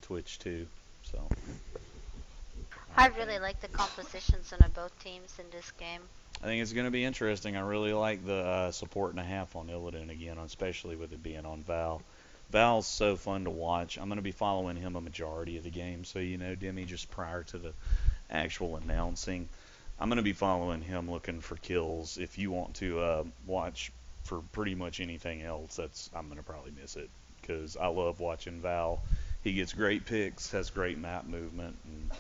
Twitch too. So I really like the compositions on both teams in this game. I think it's going to be interesting. I really like the support and a half on Illidan again, especially with it being on Val. Val's so fun to watch. I'm going to be following him a majority of the game, so you know, Demi, just prior to the actual announcing, I'm going to be following him looking for kills. If you want to watch for pretty much anything else, I'm going to probably miss it because I love watching Val. He gets great picks, has great map movement, and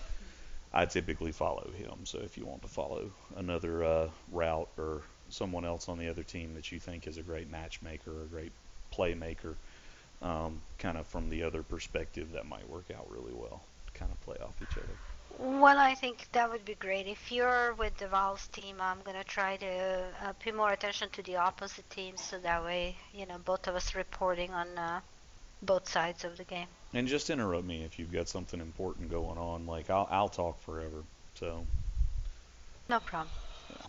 I typically follow him. So if you want to follow another route or someone else on the other team that you think is a great matchmaker or a great playmaker, kind of from the other perspective, that might work out really well to kind of play off each other. Well, I think that would be great. If you're with the Val's team, I'm gonna try to pay more attention to the opposite team, so that way, you know, both of us reporting on both sides of the game. And just interrupt me if you've got something important going on. Like I'll talk forever. So No problem. yeah.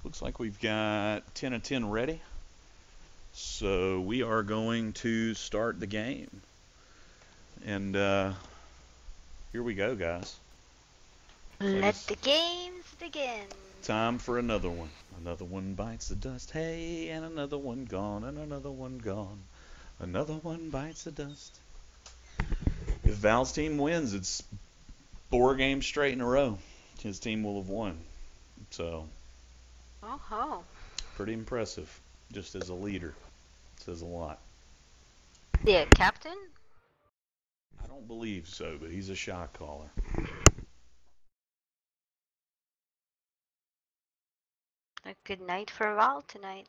Looks like we've got 10 of 10 ready. So we are going to start the game. And here we go, guys. Let the games begin. Time for another one. Another one bites the dust. Hey, and another one gone, and another one gone. Another one bites the dust. If Val's team wins, it's 4 games straight in a row. His team will have won. So, Oh, pretty impressive. Just as a leader. Says a lot. the captain? I don't believe so, but he's a shot caller. A good night for Val tonight.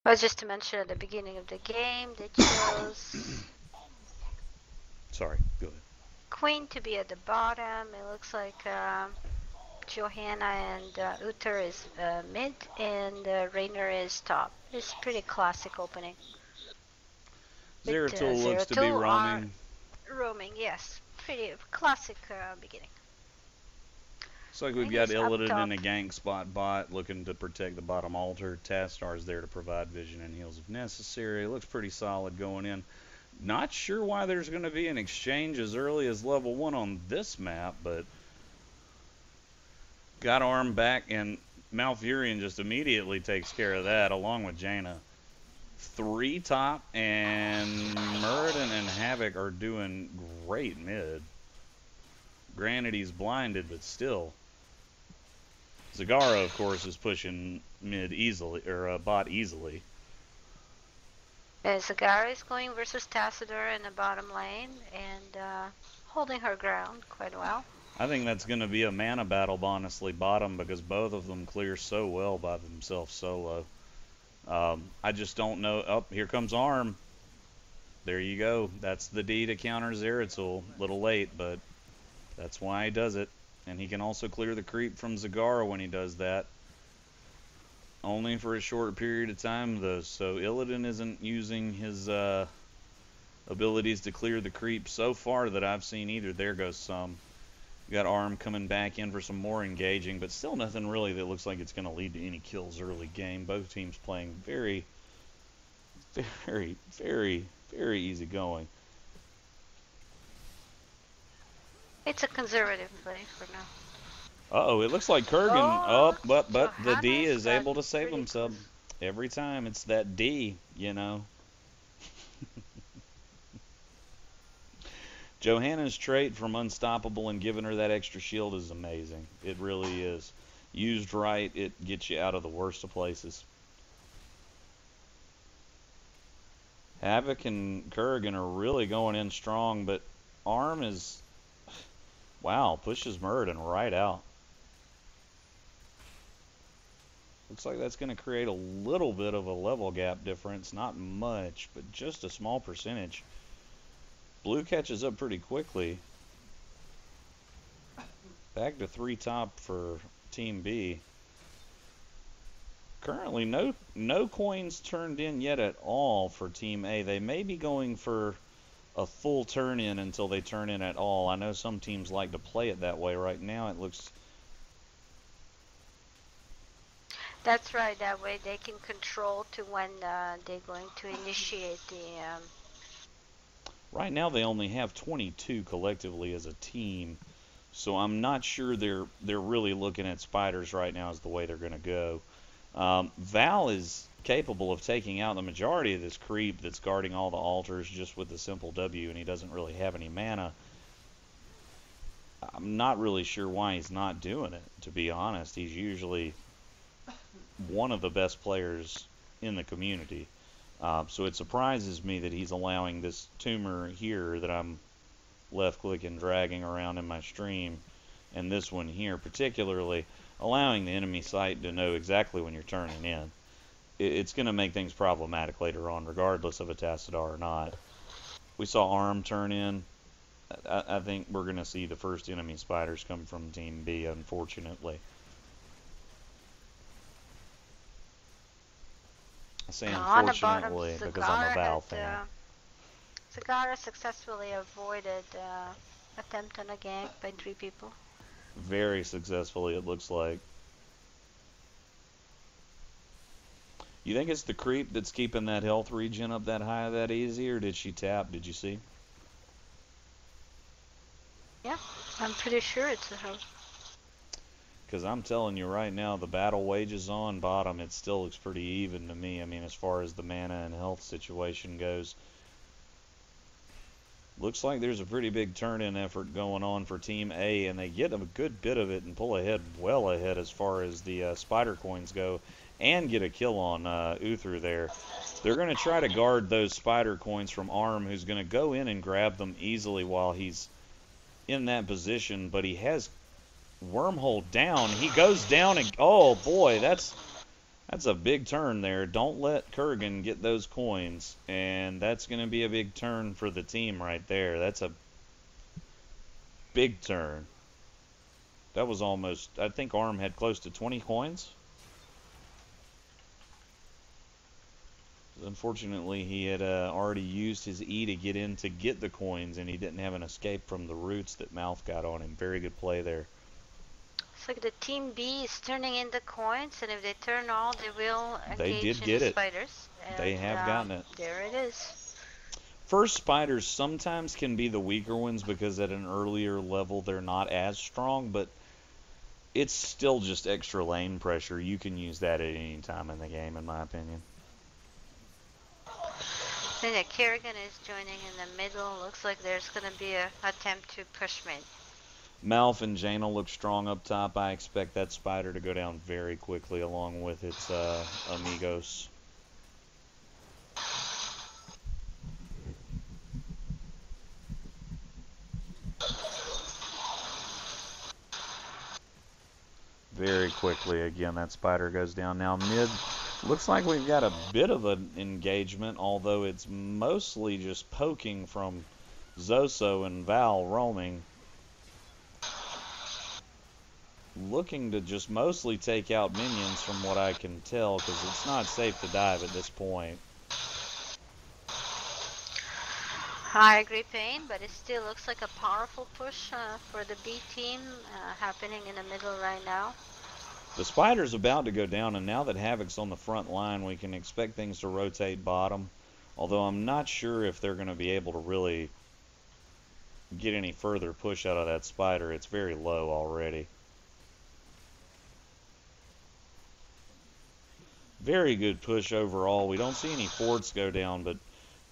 Well, just to mention at the beginning of the game, they chose Sorry, go ahead. Queen to be at the bottom. It looks like Johanna and Uther is mid, and Rainer is top. It's pretty classic opening. Zeratul looks to be roaming. Roaming, yes. Pretty classic beginning. Looks like we've And got he's up Illidan top. in a gank spot bot looking to protect the bottom altar. Tastar's there to provide vision and heals if necessary. Looks pretty solid going in. Not sure why there's going to be an exchange as early as level 1 on this map, but got arm back, and Malfurion just immediately takes care of that along with Jaina. 3 top, and Muradin and Havoc are doing great mid. Granted, he's blinded, but still. Zagara, of course, is pushing mid easily, or bot easily. Zagara is going versus Tassador in the bottom lane and holding her ground quite well. I think that's going to be a mana battle, honestly, bottom, because both of them clear so well by themselves solo. I just don't know. Oh, here comes Arm. There you go. That's the D to counter Zeratul. Little late, but that's why he does it. And he can also clear the creep from Zagara when he does that. Only for a short period of time, though. So Illidan isn't using his abilities to clear the creep so far that I've seen either. There goes some. We got Arm coming back in for some more engaging, but still nothing really that looks like it's going to lead to any kills early game. Both teams playing very, very, very, very easy going. It's a conservative play for now. Uh-oh, it looks like Kurgan. Oh, but the D Johannes is got able to save pretty himself. close. Every time it's that D, you know. Johanna's trait from Unstoppable and giving her that extra shield is amazing. It really is. Used right, it gets you out of the worst of places. Havoc and Kurgan are really going in strong, but Arm is Wow, pushes Muradin right out. Looks like that's going to create a little bit of a level gap difference. Not much, but just a small percentage. Blue catches up pretty quickly. Back to 3 top for Team B. Currently, no coins turned in yet at all for Team A. They may be going for a full turn in until they turn in at all. I know some teams like to play it that way. Right now, it looks... That's right. That way they can control to when they're going to initiate the. Right now, they only have 22 collectively as a team, so I'm not sure they're really looking at spiders right now as the way they're going to go. Val is capable of taking out the majority of this creep that's guarding all the altars just with the simple W, and he doesn't really have any mana. I'm not really sure why he's not doing it, to be honest. He's usually one of the best players in the community. So it surprises me that he's allowing this tumor here that I'm left-clicking, dragging around in my stream, and this one here particularly, allowing the enemy site to know exactly when you're turning in. It's going to make things problematic later on, regardless of a Tassadar or not. We saw Arm turn in. I think we're going to see the first enemy spiders come from Team B, unfortunately. I say unfortunately because I'm a Val fan. Cigar successfully avoided attempt on a gank by 3 people. Very successfully, it looks like. You think it's the creep that's keeping that health regen up that high that easy, or did she tap? Did you see? Yeah, I'm pretty sure it's the health. Because I'm telling you right now, the battle wages on bottom, it still looks pretty even to me. I mean, as far as the mana and health situation goes. Looks like there's a pretty big turn-in effort going on for Team A, and they get a good bit of it and pull ahead, well ahead as far as the spider coins go, and get a kill on Uther there. They're going to try to guard those spider coins from Arm, who's going to go in and grab them easily while he's in that position, but he has Wormhole down. He goes down, and oh boy, that's a big turn there. Don't let Kurgan get those coins, and that's going to be a big turn for the team right there. That's a big turn. That was almost, I think Arm had close to 20 coins. Unfortunately, he had already used his E to get in to get the coins, and he didn't have an escape from the roots that Mouth got on him. Very good play there. It's like the Team B is turning in the coins, and if they turn all, they will engage they did in get the it. spiders. And, they have gotten it. There it is. First spiders sometimes can be the weaker ones because at an earlier level they're not as strong, but it's still just extra lane pressure. You can use that at any time in the game, in my opinion. I think that Kerrigan is joining in the middle. Looks like there's going to be an attempt to push mid. Malf and Jaina look strong up top. I expect that spider to go down very quickly along with its amigos. Very quickly again, that spider goes down. Now mid, looks like we've got a bit of an engagement, although it's mostly just poking from Zoso and Val roaming. Looking to just mostly take out minions from what I can tell, because it's not safe to dive at this point. I agree, Payne, but it still looks like a powerful push for the B team happening in the middle right now. The spider's about to go down, and now that Havoc's on the front line, we can expect things to rotate bottom. Although I'm not sure if they're going to be able to really get any further push out of that spider. It's very low already. Very good push overall. We don't see any forts go down, but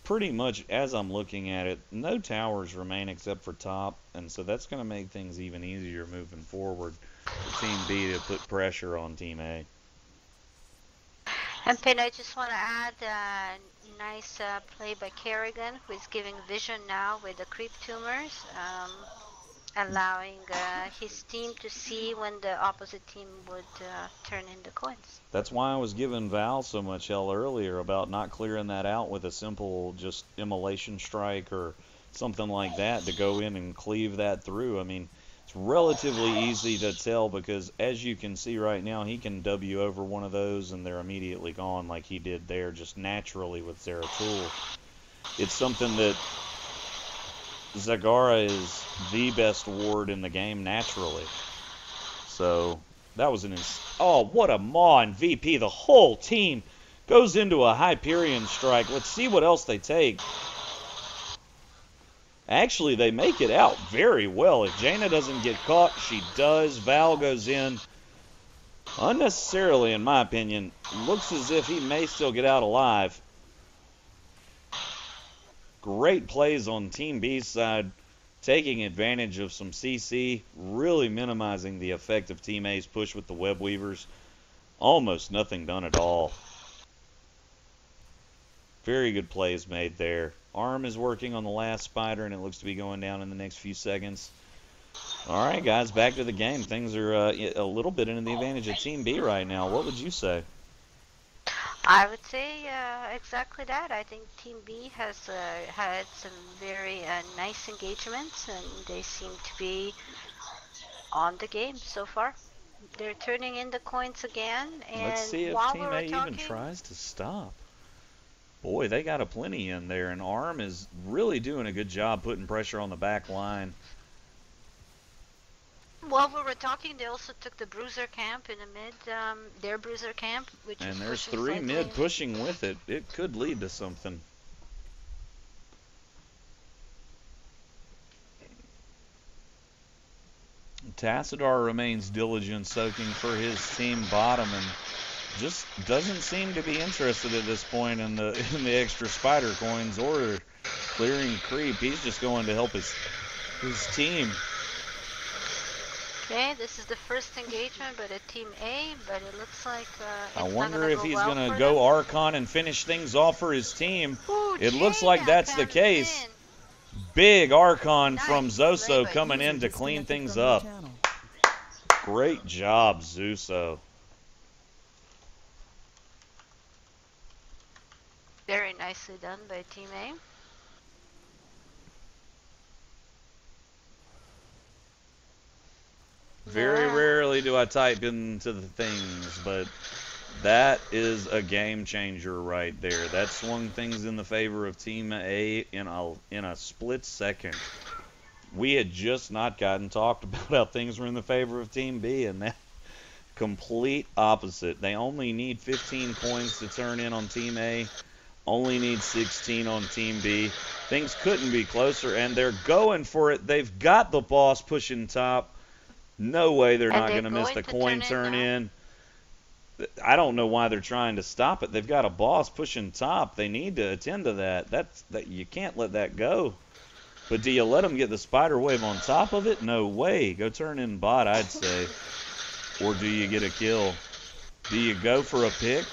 pretty much as I'm looking at it, no towers remain except for top, and so that's going to make things even easier moving forward for Team B to put pressure on Team A. And Payne, I just want to add a nice play by Kerrigan, who is giving vision now with the creep tumors. allowing his team to see when the opposite team would turn in the coins. That's why I was giving Val so much hell earlier about not clearing that out with a simple just immolation strike or something like that to go in and cleave that through. I mean, it's relatively easy to tell because as you can see right now, he can W over one of those and they're immediately gone like he did there just naturally with Zeratul. It's something that Zagara is the best ward in the game naturally. So that was oh, what a maw in VP. The whole team goes into a Hyperion strike. Let's see what else they take. Actually, they make it out very well. If Jaina doesn't get caught, she does. Val goes in unnecessarily, in my opinion. Looks as if he may still get out alive. Great plays on Team B's side, taking advantage of some CC, really minimizing the effect of Team A's push with the Web Weavers. Almost nothing done at all. Very good plays made there. Arm is working on the last spider, and it looks to be going down in the next few seconds. All right, guys, back to the game. Things are a little bit in the advantage of Team B right now. What would you say? I would say exactly that. I think Team B has had some very nice engagements, and they seem to be on the game so far. They're turning in the coins again, and let's see if while Team we were A even talking, tries to stop. Boy, they got a plenty in there, and Arm is really doing a good job putting pressure on the back line. while we were talking, they also took the bruiser camp in the mid, their bruiser camp, which And is there's pushing 3 slightly. mid pushing with it. It could lead to something. Tassadar remains diligent, soaking for his team bottom, and just doesn't seem to be interested at this point in the extra spider coins or clearing creep. He's just going to help his team. Okay, this is the first engagement by the Team A, but it looks like I it's wonder not if go he's well going to for go them. Archon and finish things off for his team. Ooh, It looks like Jaina that's the comes case. in. Big Archon Nice from play Zoso by coming in to clean things up. Great job, Zuso. Very nicely done by Team A. Very Yeah. rarely do I type into the things, but that is a game changer right there. That swung things in the favor of Team A in a split second. We had just not gotten talked about how things were in the favor of Team B, and that complete opposite. They only need 15 coins to turn in on Team A, only need 16 on Team B. Things couldn't be closer, and they're going for it. They've got the boss pushing top. No way they're And not they're going to miss going the to coin turn turn in in. I don't know why they're trying to stop it. They've got a boss pushing top. They need to attend to that. That you can't let that go. But do you let them get the spider wave on top of it? No way. Go turn in bot, I'd say. Or do you get a kill? Do you go for a pick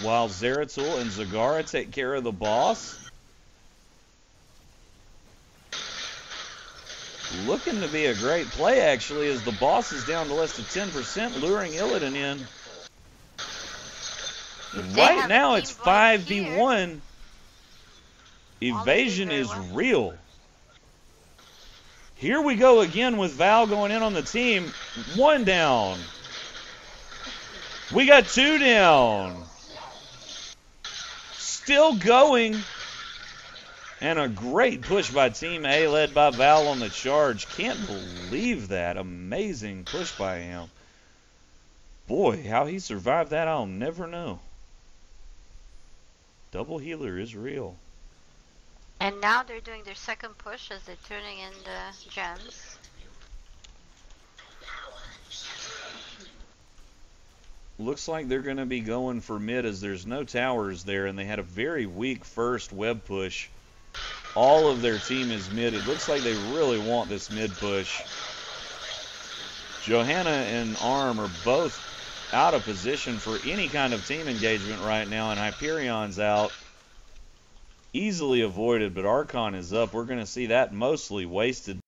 while Zeratul and Zagara take care of the boss? Looking to be a great play, actually, as the boss is down to less than 10%, luring Illidan in. Right now, it's 5v1. Evasion is real. Here we go again with Val going in on the team. 1 down. We got 2 down. Still going. And a great push by Team A led by Val on the charge. Can't believe that. Amazing push by him. Boy, how he survived that, I'll never know. Double healer is real. And now they're doing their second push as they're turning in the gems. Looks like they're going to be going for mid as there's no towers there, and they had a very weak first web push. All of their team is mid. It looks like they really want this mid push. Johanna and Arm are both out of position for any kind of team engagement right now, and Hyperion's out. easily avoided, but Archon is up. We're going to see that mostly wasted.